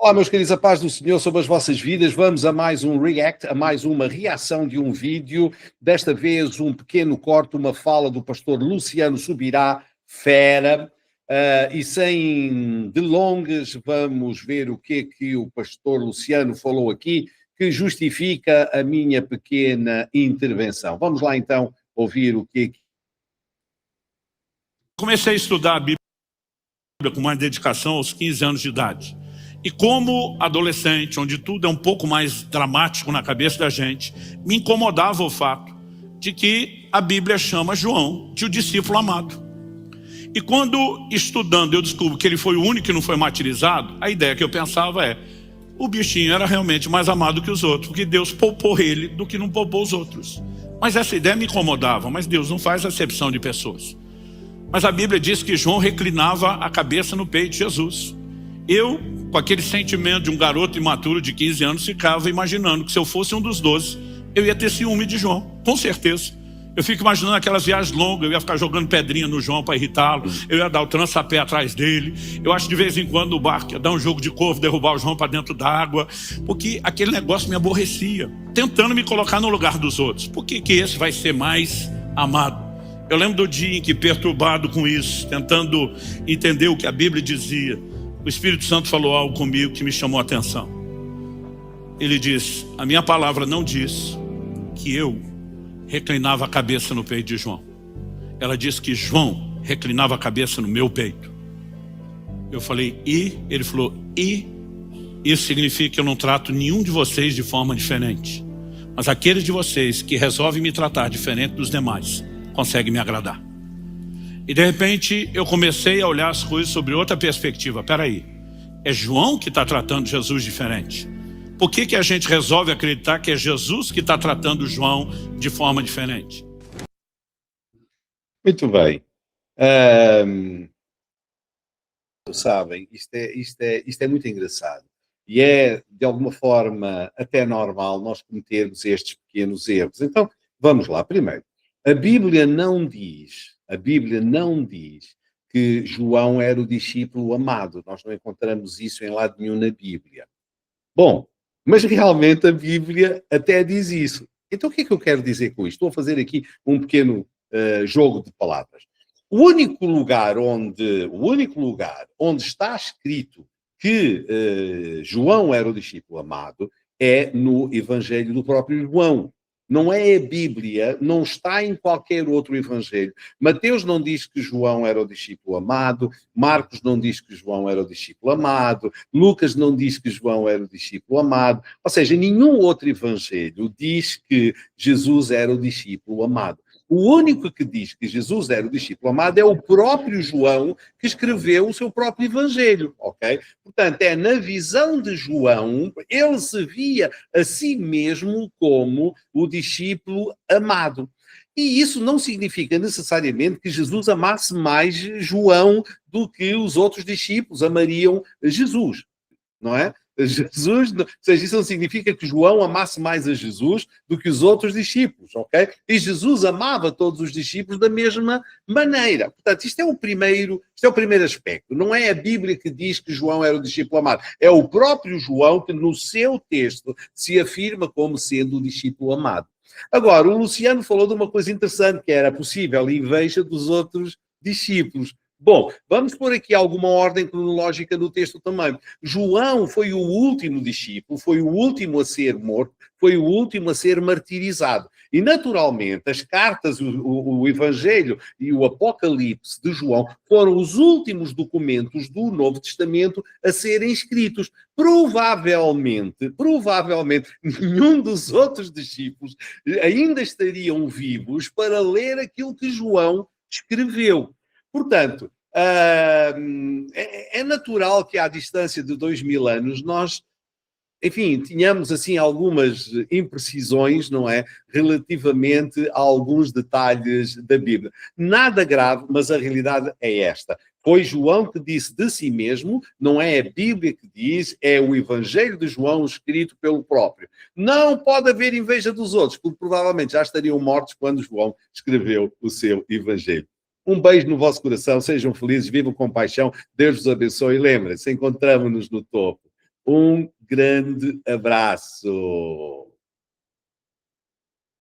Olá, meus queridos, a paz do Senhor sobre as vossas vidas. Vamos a mais um react, a mais uma reação de um vídeo. Desta vez, um pequeno corte, uma fala do pastor Luciano Subirá, fera. E sem delongas, vamos ver o que o pastor Luciano falou aqui, que justifica a minha pequena intervenção. Vamos lá, então, ouvir o que... Comecei a estudar a Bíblia com mais dedicação aos 15 anos de idade. E como adolescente, onde tudo é um pouco mais dramático na cabeça da gente, me incomodava o fato de que a Bíblia chama João de o discípulo amado. E quando, estudando, eu descubro que ele foi o único que não foi martirizado, a ideia que eu pensava é, o bichinho era realmente mais amado que os outros, porque Deus poupou ele do que não poupou os outros. Mas essa ideia me incomodava, mas Deus não faz acepção de pessoas. Mas a Bíblia diz que João reclinava a cabeça no peito de Jesus. Eu, com aquele sentimento de um garoto imaturo de 15 anos, ficava imaginando que se eu fosse um dos 12, eu ia ter ciúme de João, com certeza. Eu fico imaginando aquelas viagens longas, eu ia ficar jogando pedrinha no João para irritá-lo, eu ia dar o trança-pé atrás dele, eu acho que de vez em quando o barco ia dar um jogo de corvo, derrubar o João para dentro d'água, porque aquele negócio me aborrecia, tentando me colocar no lugar dos outros. Por que esse vai ser mais amado? Eu lembro do dia em que, perturbado com isso, tentando entender o que a Bíblia dizia, o Espírito Santo falou algo comigo que me chamou a atenção. Ele diz, a minha palavra não diz que eu reclinava a cabeça no peito de João. Ela diz que João reclinava a cabeça no meu peito. Eu falei, e? Ele falou, e? Isso significa que eu não trato nenhum de vocês de forma diferente. Mas aqueles de vocês que resolvem me tratar diferente dos demais, conseguem me agradar. E de repente eu comecei a olhar as coisas sobre outra perspectiva. Peraí, é João que está tratando Jesus diferente? Por que a gente resolve acreditar que é Jesus que está tratando João de forma diferente? Muito bem. Sabem, isto é muito engraçado. E é, de alguma forma, até normal nós cometermos estes pequenos erros. Então, vamos lá. Primeiro, a Bíblia não diz que João era o discípulo amado. Nós não encontramos isso em lado nenhum na Bíblia. Bom, mas realmente a Bíblia até diz isso. Então o que é que eu quero dizer com isto? Estou a fazer aqui um pequeno jogo de palavras. O único lugar onde está escrito que João era o discípulo amado é no Evangelho do próprio João. Não é a Bíblia, não está em qualquer outro evangelho. Mateus não diz que João era o discípulo amado, Marcos não diz que João era o discípulo amado, Lucas não diz que João era o discípulo amado. Ou seja, nenhum outro evangelho diz que Jesus era o discípulo amado. O único que diz que Jesus era o discípulo amado é o próprio João, que escreveu o seu próprio evangelho, ok? Portanto, é na visão de João, ele se via a si mesmo como o discípulo amado. E isso não significa necessariamente que Jesus amasse mais João do que os outros discípulos amariam Jesus, não é? Jesus, ou seja, isso não significa que João amasse mais a Jesus do que os outros discípulos, ok? E Jesus amava todos os discípulos da mesma maneira. Portanto, isto é o primeiro aspecto. Não é a Bíblia que diz que João era o discípulo amado. É o próprio João que no seu texto se afirma como sendo o discípulo amado. Agora, o Luciano falou de uma coisa interessante, que era possível inveja dos outros discípulos. Bom, vamos pôr aqui alguma ordem cronológica no texto também. João foi o último discípulo, foi o último a ser morto, foi o último a ser martirizado. E, naturalmente, as cartas, o Evangelho e o Apocalipse de João foram os últimos documentos do Novo Testamento a serem escritos. Provavelmente, nenhum dos outros discípulos ainda estariam vivos para ler aquilo que João escreveu. Portanto, é natural que à distância de 2000 anos nós, enfim, tínhamos assim algumas imprecisões, não é? Relativamente a alguns detalhes da Bíblia. Nada grave, mas a realidade é esta. Foi João que disse de si mesmo, não é a Bíblia que diz, é o Evangelho de João escrito pelo próprio. Não pode haver inveja dos outros, porque provavelmente já estariam mortos quando João escreveu o seu Evangelho. Um beijo no vosso coração, sejam felizes, vivam com paixão, Deus vos abençoe e lembrem-se, encontramos-nos no topo. Um grande abraço.